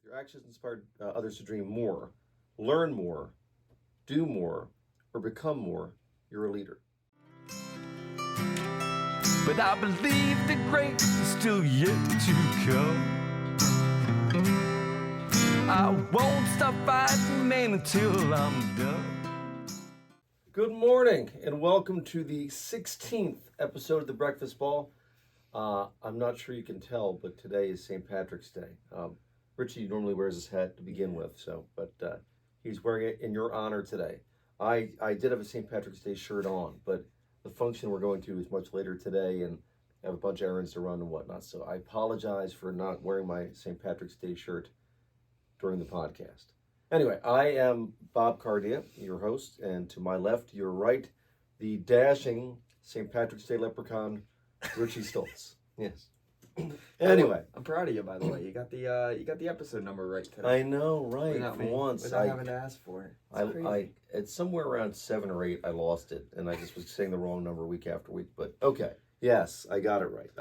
Your actions inspired others to dream more, learn more, do more, or become more, you're a leader. But I believe the great is still yet to come. I won't stop fighting, man, until I'm done. Good morning, and welcome to the 16th episode of The Breakfast Ball. I'm not sure you can tell, but today is St. Patrick's Day. Richie normally wears his hat to begin with, but he's wearing it in your honor today. I did have a St. Patrick's Day shirt on, but the function we're going to is much later today, and I have a bunch of errands to run and whatnot. So I apologize for not wearing my St. Patrick's Day shirt during the podcast. Anyway, I am Bob Cardia, your host, and to my left, your right, the dashing St. Patrick's Day leprechaun, Richie Stoltz. Yes. Anyway, I'm proud of you, by the way. You got the episode number right today. I know, right? For once, without having to ask for it. It's crazy. It's somewhere around 7 or 8. I lost it, and I just was saying the wrong number week after week. But okay, yes, I got it right.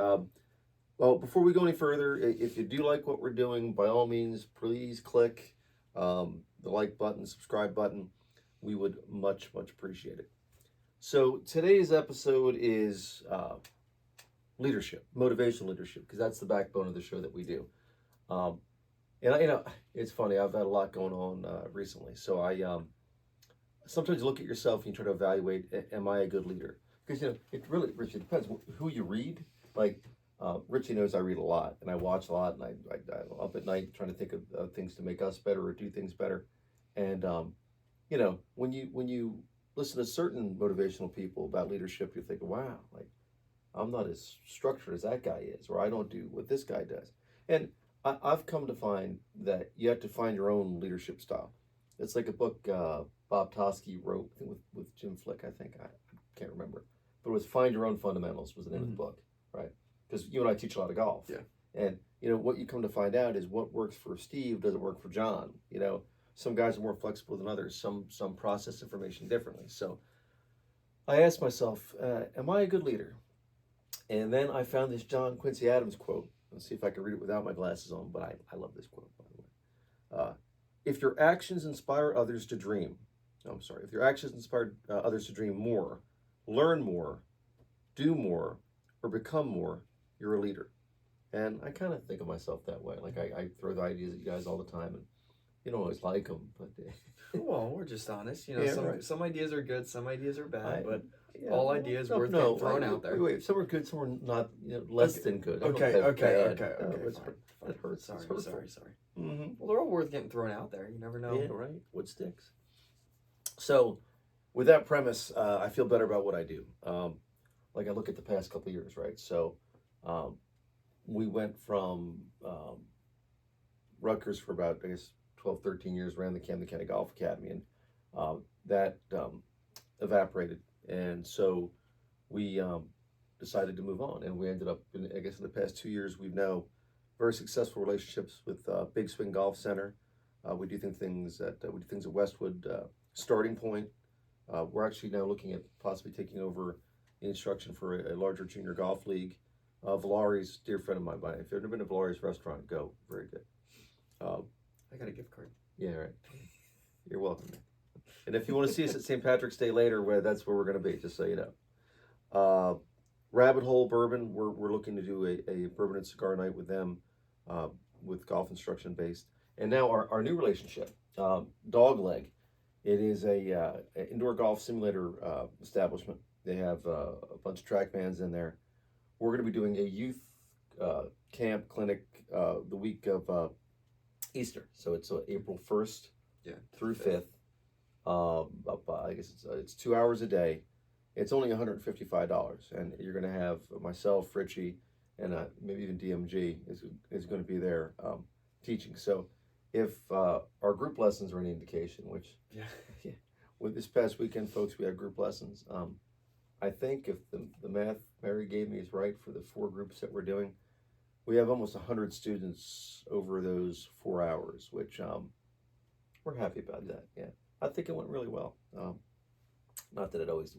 Well, before we go any further, if you do like what we're doing, by all means, please click the like button, subscribe button. We would much appreciate it. So today's episode is leadership, motivational leadership, because that's the backbone of the show that we do. And it's funny. I've had a lot going on recently, so I sometimes look at yourself and you try to evaluate: am I a good leader? Because it really, Richie, depends who you read. Like Richie knows I read a lot and I watch a lot, and I'm up at night trying to think of things to make us better or do things better. And when you listen to certain motivational people about leadership, you think, wow, like, I'm not as structured as that guy is, or I don't do what this guy does. And I've come to find that you have to find your own leadership style. It's like a book Bob Tosky wrote with Jim Flick, I think. I can't remember. But it was Find Your Own Fundamentals was the name of the book, right? Because you and I teach a lot of golf. Yeah. And, what you come to find out is what works for Steve doesn't work for John. Some guys are more flexible than others. Some process information differently. So I asked myself, am I a good leader? And then I found this John Quincy Adams quote. Let's see if I can read it without my glasses on, but I love this quote, by the way. If your actions inspire others to dream, if your actions inspire others to dream more, learn more, do more, or become more, you're a leader. And I kind of think of myself that way. Like I throw the ideas at you guys all the time, and you don't always like them, but well, we're just honest. Right. Some ideas are good, some ideas are bad, but all ideas worth getting thrown out there. Wait, some are good, some are not. Less than good. Okay. It hurts. Sorry. Mm-hmm. Well, they're all worth getting thrown out there. You never know. Yeah, right. What sticks? So, with that premise, I feel better about what I do. Like I look at the past couple of years, right? So, we went from Rutgers for about, 12, 13 years, ran the Camden County Golf Academy, and that evaporated. And so we decided to move on, and we ended up, in the past 2 years, we've now very successful relationships with Big Swing Golf Center. We do things at Westwood Starting Point. We're actually now looking at possibly taking over the instruction for a larger junior golf league. Valari's, dear friend of mine. If you've ever been to Valari's restaurant, go. Very good. I got a gift card. Yeah, right. You're welcome. And if you want to see us at St. Patrick's Day later, that's where we're going to be, just so you know. Rabbit Hole Bourbon, we're looking to do a bourbon and cigar night with them, with golf instruction based. And now our new relationship, Dogleg. It is a indoor golf simulator establishment. They have a bunch of TrackMans in there. We're going to be doing a youth camp clinic the week of Easter. So it's April 1st through 5th. I guess it's 2 hours a day. It's only $155, and you're going to have myself, Richie, and maybe even DMG is going to be there teaching. So if our group lessons are any indication, which with this past weekend, folks, we had group lessons. I think if the math Mary gave me is right for the 4 groups that we're doing, we have almost 100 students over those 4 hours, which we're happy about that. Yeah, I think it went really well. Not that it always,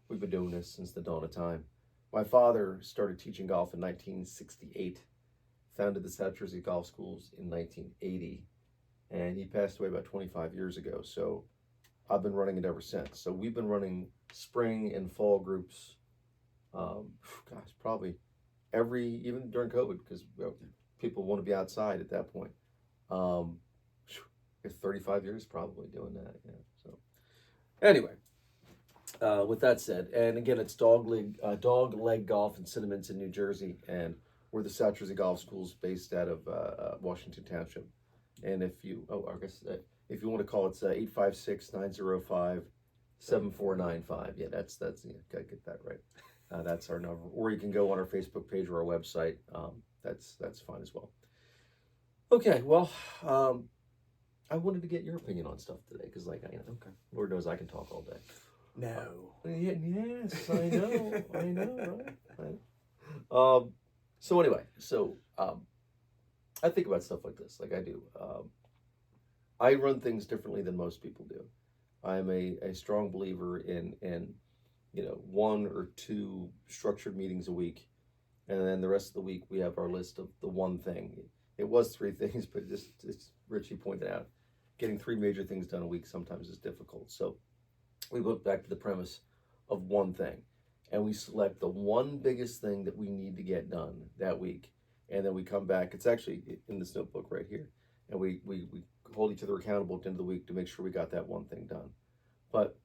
we've been doing this since the dawn of time. My father started teaching golf in 1968, founded the South Jersey Golf Schools in 1980, and he passed away about 25 years ago. So I've been running it ever since. So we've been running spring and fall groups, probably even during COVID, because people want to be outside at that point. 35 years probably doing that. Yeah. So anyway, with that said, and again, it's Dog Leg Golf in Cinnaminson, New Jersey, and we're the South Jersey Golf Schools based out of Washington Township. And if you if you want to call it 856-905-7495. Yeah, that's gotta get that right. That's our number. Or you can go on our Facebook page or our website. That's fine as well. Okay, well, I wanted to get your opinion on stuff today because, okay, Lord knows I can talk all day. No. Yes, I know, right? So anyway, I think about stuff like this, like I do. I run things differently than most people do. I'm a strong believer in 1 or 2 structured meetings a week, and then the rest of the week we have our list of the one thing. It was 3 things, but as Richie pointed out, getting 3 major things done a week sometimes is difficult. So we went back to the premise of one thing, and we select the one biggest thing that we need to get done that week, and then we come back. It's actually in this notebook right here, and we hold each other accountable at the end of the week to make sure we got that one thing done. But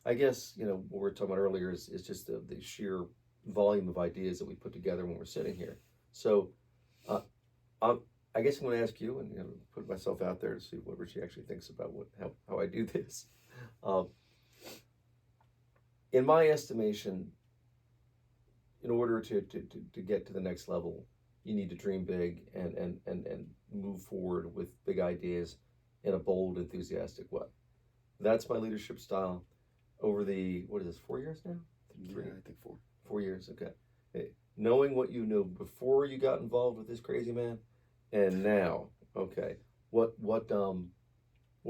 I guess what we were talking about earlier is just the sheer volume of ideas that we put together when we're sitting here. So I guess I'm going to ask you and put myself out there to see what Richie actually thinks about how I do this. In my estimation, in order to get to the next level, you need to dream big and move forward with big ideas in a bold, enthusiastic way. That's my leadership style over the, 4 years now? 3? Yeah, I think 4. 4 years, okay. Knowing what you knew before you got involved with this crazy man, and now, okay, what are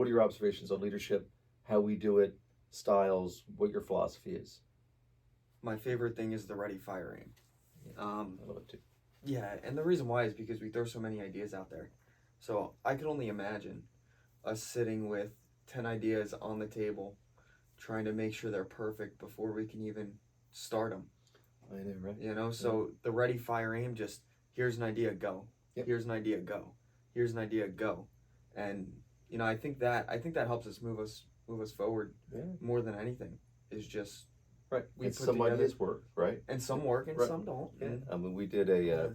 your observations on leadership, how we do it, styles, what your philosophy is? My favorite thing is the ready, fire, aim. Yeah, I love it too. Yeah, and the reason why is because we throw so many ideas out there. So I could only imagine us sitting with 10 ideas on the table, trying to make sure they're perfect before we can even start them. I know, right? So the ready, fire, aim, just here's an idea, go. Yep. Here's an idea, go. Here's an idea, go. And I think that helps us move us forward more than anything. Is just right. We and put some together, ideas work, right? And some work and some don't. Yeah. I mean, we did a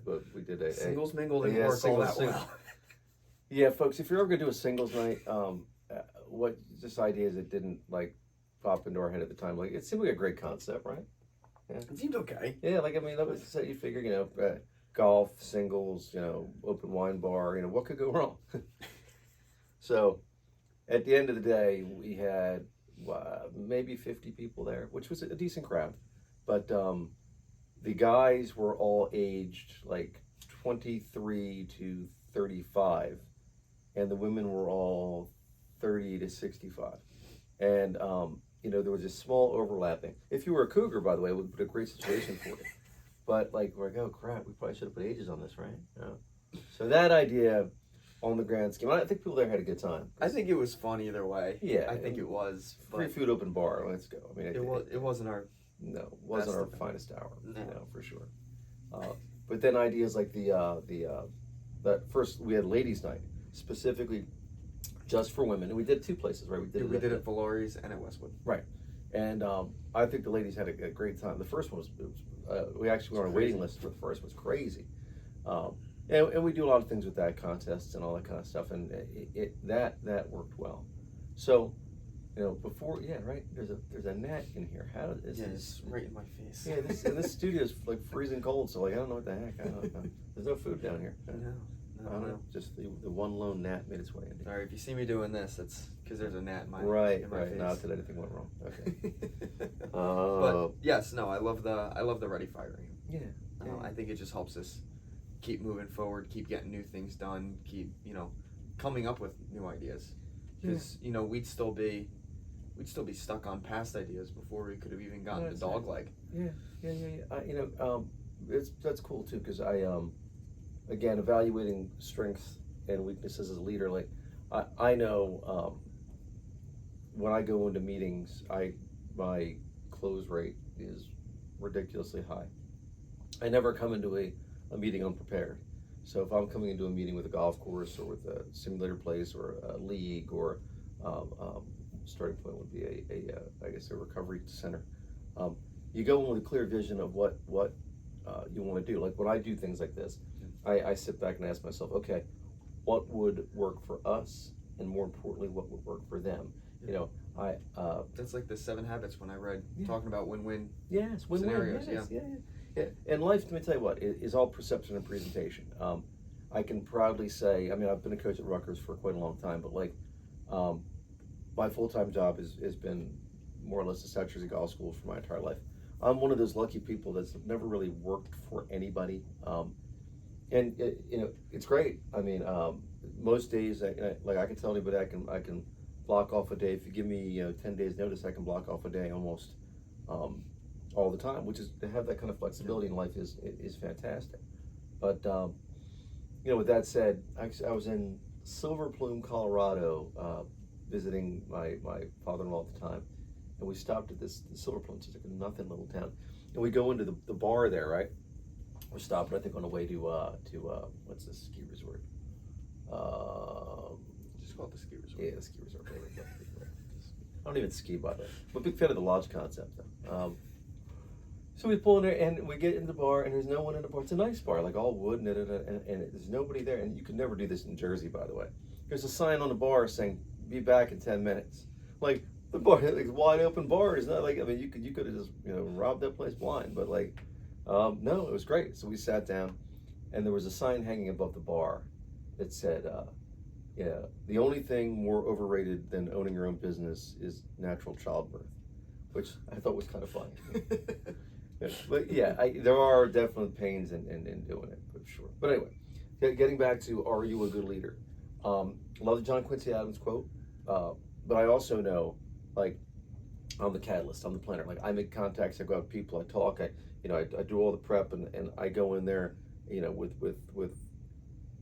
singles mingle didn't work all that well. Yeah, folks, if you're ever gonna do a singles night, what just ideas that didn't pop into our head at the time? It seemed like a great concept, right? Yeah. It seemed okay. Yeah, that was so you figure, golf, singles, open wine bar, what could go wrong? So, at the end of the day, we had maybe 50 people there, which was a decent crowd, but the guys were all aged 23 to 35, and the women were all 30 to 65, and there was a small overlapping. If you were a cougar, by the way, it would be a great situation for you. But we're like, oh crap, we probably should have put ages on this, right? So that idea, on the grand scheme, I think people there had a good time. I think it was fun either way. Yeah, I think it was. Free food, open bar. Let's go. I mean, it wasn't our. No, it wasn't our finest hour. No, for sure. But then ideas like that first we had ladies' night specifically just for women, and we did 2 places, right? We did it at Valori's and at Westwood. Right, and I think the ladies had a great time. The first one was we actually were on a waiting list for the first. It was crazy. And we do a lot of things with that, contests and all that kind of stuff, and that worked well. So, before, right, there's a gnat in here. How is this? It's right in my face. Yeah, this studio is freezing cold, so I don't know what the heck. I don't know. There's no food down here. No, I don't know. Just the one lone gnat made its way in. Sorry, if you see me doing this, it's because there's a gnat in my face. Not that anything went wrong. Okay. But yes, no, I love the ready, fire, aim. Yeah. I think it just helps us keep moving forward, keep getting new things done, keep coming up with new ideas, because we'd still be stuck on past ideas before we could have even gotten to dog leg. Yeah. That's cool too, because again, evaluating strengths and weaknesses as a leader, like I know when I go into meetings, my close rate is ridiculously high. I never come into a meeting unprepared. So if I'm coming into a meeting with a golf course or with a simulator place or a league or starting point would be I guess a recovery center. You go in with a clear vision of what you want to do. Like when I do things like this, I sit back and ask myself, okay, what would work for us, and more importantly, what would work for them? You know, that's like the 7 Habits when I read Yeah. talking about win-win. yes, win-win. Scenarios, Yes, yeah. And life, let me tell you what, is all perception and presentation. I can proudly say, I mean, I've been a coach at Rutgers for quite a long time, but like, my full-time job has been more or less a South Jersey Golf School for my entire life. I'm one of those lucky people that's never really worked for anybody. And you know, it's great. I mean, most days, like I can tell anybody, I can block off a day. If you give me 10 days notice, I can block off a day almost all the time. Which is, to have that kind of flexibility in life is fantastic. But you know, with that said, I was in Silver Plume, Colorado, visiting my father-in-law at the time, and we stopped at this Silver Plume. It's like a nothing little town, and we go into the bar there, right? We're stopping, I think, on the way to what's this ski resort? Just call it the ski resort. Yeah, the ski resort. I don't even ski, by the way. I'm a big fan of the lodge concept, though. So we pull in there and we get in the bar, and there's no one in the bar. It's a nice bar, like all wood, and there's nobody there. And you could never do this in Jersey, by the way. There's a sign on the bar saying, "Be back in 10 minutes." Like the bar, like wide open bar. Is not like, I mean, you could have just robbed that place blind, but like. No, it was great. So we sat down, and there was a sign hanging above the bar that said, "Yeah, the only thing more overrated than owning your own business is natural childbirth," which I thought was kind of funny. Yeah, but yeah, there are definitely pains in doing it, for sure. But anyway, getting back to, are you a good leader? Love the John Quincy Adams quote, but I also know, like, I'm the catalyst, I'm the planner. Like, I make contacts, I go out with people, I talk, I do all the prep, and I go in there, with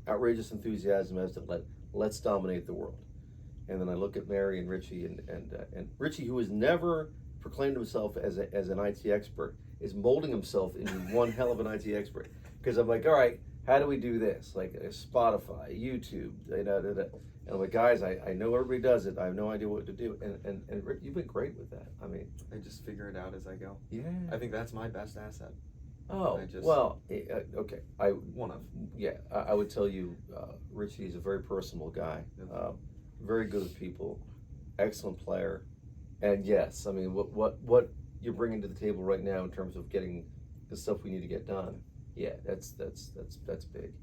outrageous enthusiasm as to let's dominate the world. And then I look at Mary and Richie, and Richie, who has never proclaimed himself as an IT expert, is molding himself into one hell of an IT expert. Because I'm like, all right, how do we do this? Like Spotify, YouTube, and I'm like, guys, I know everybody does it. I have no idea what to do. And Rick, you've been great with that. I mean, I just figure it out as I go. Yeah. I think that's my best asset. Oh, okay. One of. Yeah, I would tell you, Richie is a very personable guy, very good with people, excellent player, and yes, I mean, what you're bringing to the table right now in terms of getting the stuff we need to get done, yeah, that's big,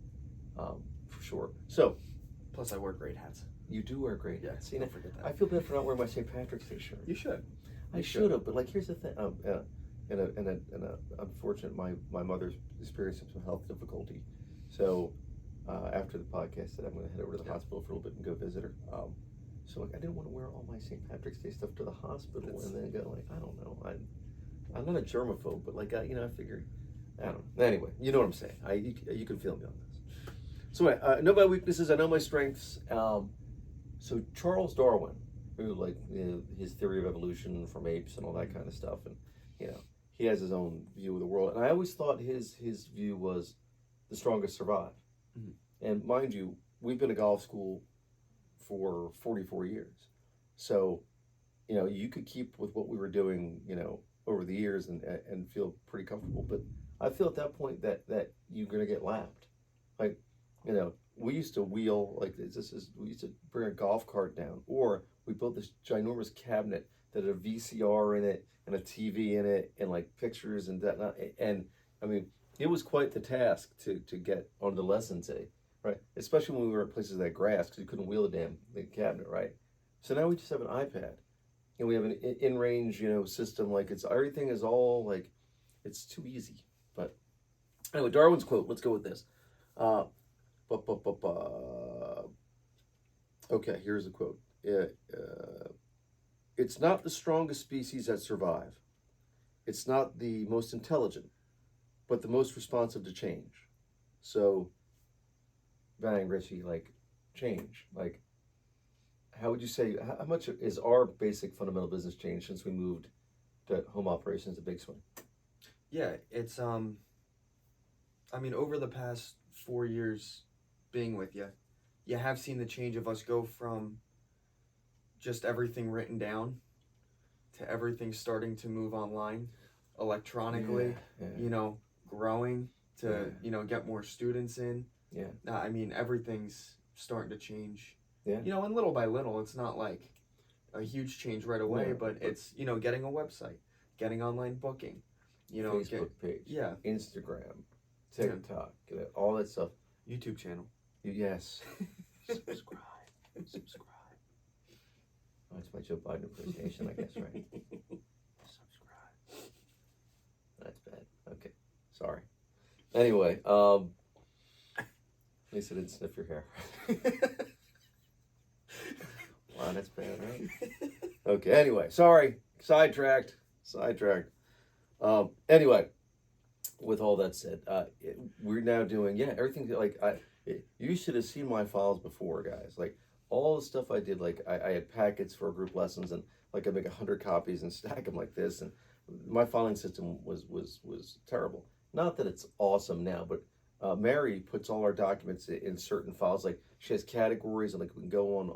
for sure. So, plus I wear great hats. you do wear great hats. See, don't forget that. I feel bad for not wearing my St. Patrick's Day shirt. You should. I should have, but like, here's the thing. Unfortunate, my mother's experiencing some health difficulty, so after the podcast, I'm going to head over to the hospital for a little bit and go visit her. So like, I didn't want to wear all my St. Patrick's Day stuff to the hospital and then go like, I don't know, I'm not a germaphobe, but like, I figured, I don't know. Anyway, you know what I'm saying. You can feel me on this. So I know my weaknesses, I know my strengths. So Charles Darwin, who, like, his theory of evolution from apes and all that kind of stuff, and he has his own view of the world, and I always thought his view was the strongest survive. Mm-hmm. And mind you, we've been a golf school for 44 years, so you could keep with what we were doing over the years and feel pretty comfortable. But I feel at that point that you're gonna get lapped. Like, we used to wheel, like, we used to bring a golf cart down, or we built this ginormous cabinet that had a VCR in it and a TV in it and like pictures and that. And I mean, it was quite the task to get on the lesson day, right? Especially when we were at places that had grass, because you couldn't wheel the cabinet, right? So now we just have an iPad, and we have an in-range, system. Like, everything is all like, it's too easy. But anyway, Darwin's quote. Let's go with this. Okay, here's the quote. It's not the strongest species that survive. It's not the most intelligent, but the most responsive to change. So bang, Richie, like change? Like, how would you say, how much is our basic fundamental business change since we moved to home operations at Big Swing? Yeah, it's I mean, over the past 4 years being with you, you have seen the change of us go from just everything written down to everything starting to move online electronically, you know, growing to, you know, get more students in. Yeah. I mean, everything's starting to change. Yeah. You know, and little by little, it's not like a huge change right away, No, but it's, you know, getting a website, getting online booking, you know, Facebook page, yeah, Instagram, TikTok, all that stuff. YouTube channel. Yes. Subscribe. Subscribe. Oh, it's my Joe Biden impersonation, I guess, right? Subscribe. That's bad. Okay. Sorry. Anyway, at least I didn't sniff your hair. Wow, that's bad, right? Okay, anyway, sorry. Sidetracked. Anyway, with all that said, we're now doing, everything like you should have seen my files before, guys. Like, all the stuff I did, like I had packets for group lessons, and like I make 100 copies and stack them like this, and my filing system was terrible. Not that it's awesome now, but Mary puts all our documents in certain files. Like, she has categories, and like we can go on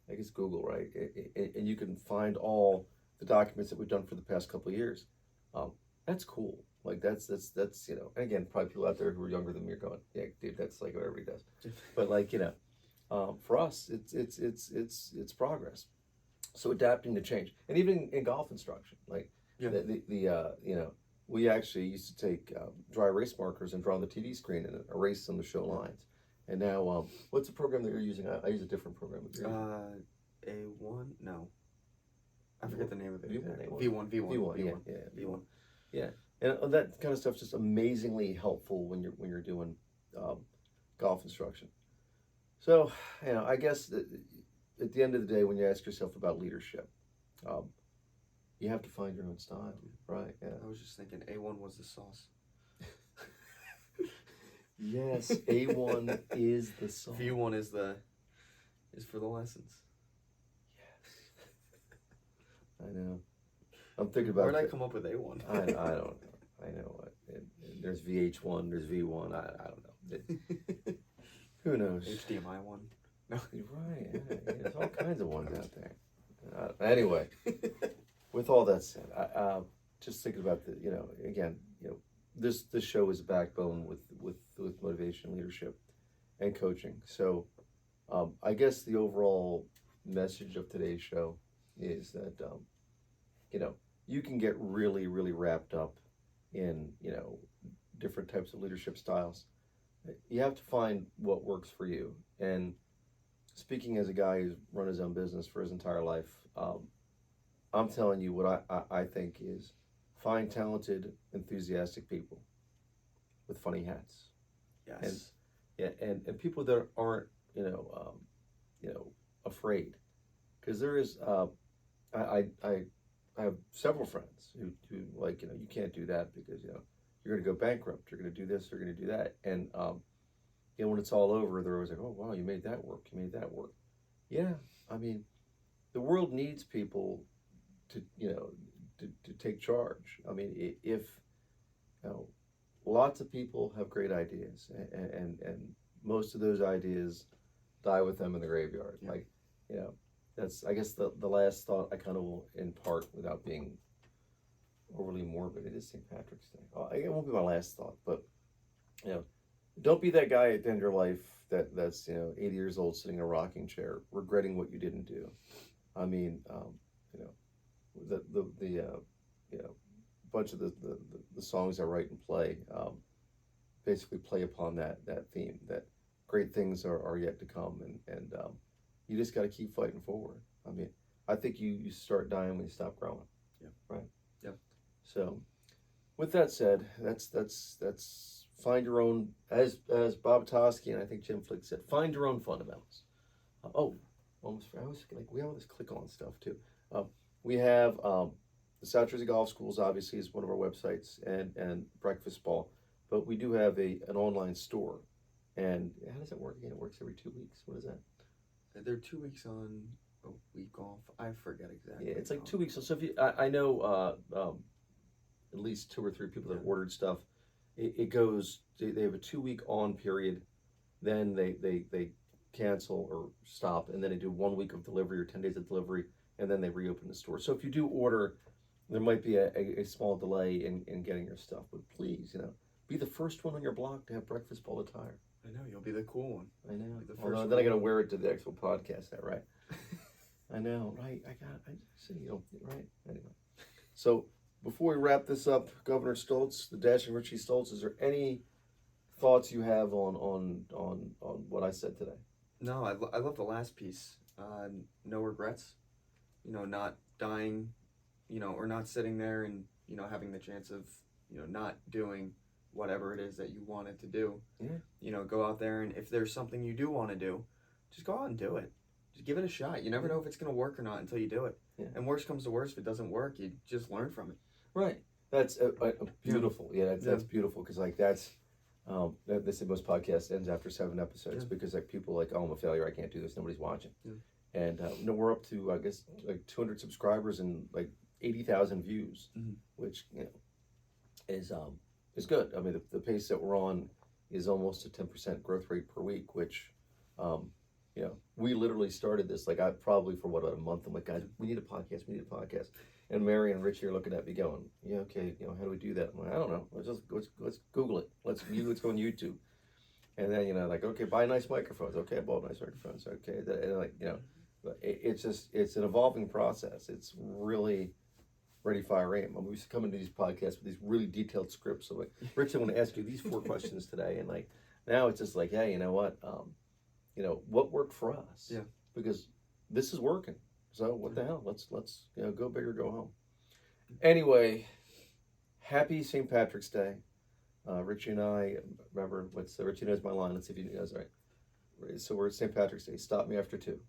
I guess Google, right? And you can find all the documents that we've done for the past couple of years. That's cool. Like that's you know. And again, probably people out there who are younger than me are going, yeah, dude, that's like what everybody does. But like, you know, for us, it's progress. So adapting to change, and even in golf instruction, like the you know, we actually used to take dry erase markers and draw on the TV screen and erase them to show lines. And now, what's the program that you're using? I use a different program. A1? No. I forget the name of it. V1, V1. Yeah, and that kind of stuff's just amazingly helpful when you're doing golf instruction. So, you know, I guess at the end of the day, when you ask yourself about leadership, you have to find your own style, right? Yeah. I was just thinking A1 was the sauce. Yes, A1 is the sauce. V1 is for the lessons. I know. I'm thinking about. Where'd I come up with A1? I don't know. I know what. There's VH1. There's V1. I don't know. Who knows? HDMI one. No. Right. Yeah, there's all kinds of ones out there. Anyway, with all that said, I just thinking about the, you know, again, you know, this show is a backbone with motivation, leadership, and coaching. So, I guess the overall message of today's show is that, you know, you can get really, really wrapped up in, you know, different types of leadership styles. You have to find what works for you. And speaking as a guy who's run his own business for his entire life, I'm telling you what I think is find talented, enthusiastic people with funny hats. Yes. And people that aren't, you know, afraid. Because there is, I have several friends who like, you know, you can't do that because, you know, you're going to go bankrupt. You're going to do this. You're going to do that. And, you know, when it's all over, they're always like, oh, wow, you made that work. You made that work. Yeah. I mean, the world needs people to, you know, to take charge. I mean, if, you know, lots of people have great ideas and most of those ideas die with them in the graveyard. Yeah. Like, you know, that's, I guess, the last thought I kind of will impart without being overly morbid. It is St. Patrick's Day. It won't be my last thought, but, you know, don't be that guy at the end of your life that's, you know, 80 years old sitting in a rocking chair regretting what you didn't do. I mean, you know, the you know, bunch of the songs I write and play basically play upon that theme, that great things are yet to come, and you just got to keep fighting forward. I mean, I think you start dying when you stop growing. Yeah. Right. Yep. So, with that said, that's find your own, as Bob Tosky and I think Jim Flick said, find your own fundamentals. I was like, we always click on stuff too. We have the South Jersey Golf Schools, obviously, is one of our websites, and Breakfast Ball, but we do have an online store, And how does it work again? It works every 2 weeks. What is that? They're 2 weeks on, a week off. I forget exactly. Yeah, it's like 2 weeks. So if you, I know at least 2 or 3 people that ordered stuff. It goes. They have a 2 week on period, then they cancel or stop, and then they do 1 week of delivery or 10 days of delivery, and then they reopen the store. So if you do order, there might be a small delay in getting your stuff, but please, be the first one on your block to have breakfast bowl attire. I know, you'll be the cool one. I know. Be the Although first then I one. gotta wear it to the actual podcast, that right? I know, right? I see, right? Anyway, so before we wrap this up, Governor Stoltz, the dashing Richie Stoltz, is there any thoughts you have on what I said today? No, I love the last piece. No regrets. Not dying, or not sitting there and, having the chance of, not doing whatever it is that you wanted to do. Yeah. Go out there, and if there's something you do want to do, just go out and do it. Just give it a shot. You never know if it's going to work or not until you do it. Yeah. And worst comes to worst, if it doesn't work, you just learn from it. Right. That's a beautiful. Yeah, that's beautiful, because like that's they say most podcasts ends after 7 episodes because like people are like, oh, I'm a failure, I can't do this, nobody's watching. And we're up to, I guess, like 200 subscribers and like 80,000 views, which is good. I mean, the pace that we're on is almost a 10% growth rate per week, which we literally started this like probably for about a month. I'm like, guys, we need a podcast. And Mary and Richie are looking at me going, yeah, okay, how do we do that? I'm like, I don't know. Let's Google it. Let's go on YouTube. And then, like, okay, buy nice microphones. Okay, I bought nice microphones. Okay. And like, it's an evolving process. It's really ready, fire, aim. I mean, we used to come into these podcasts with these really detailed scripts. So like, Rich, I want to ask you these 4 questions today. And like, now it's just like, hey, you know what? What worked for us? Yeah. Because this is working. So what the hell? Let's go big or go home. Anyway, happy St. Patrick's Day. Richie and I, remember, Richie knows my line. Let's see if he knows right. So we're at St. Patrick's Day. Stop me after 2.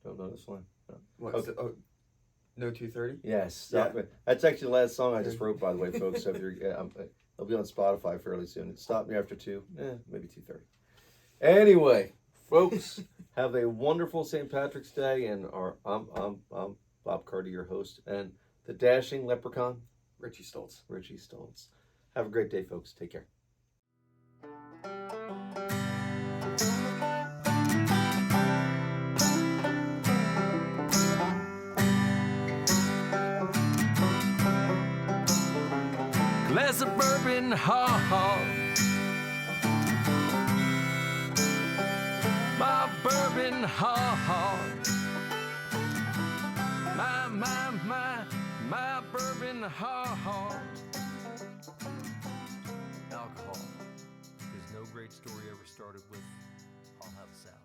Don't know this line? No. What? Okay. No 2:30? Yes. Stop me. That's actually the last song I just wrote, by the way, folks. So if you're, it'll be on Spotify fairly soon. Stop me after 2. Maybe 2:30. Anyway, folks, have a wonderful St. Patrick's Day, and I'm Bob Carter, your host, and the dashing leprechaun, Richie Stoltz. Have a great day, folks. Take care. Glass of bourbon, ha. My bourbon, ha. My bourbon, ha. Alcohol, because no great story ever started with, I'll have a salad.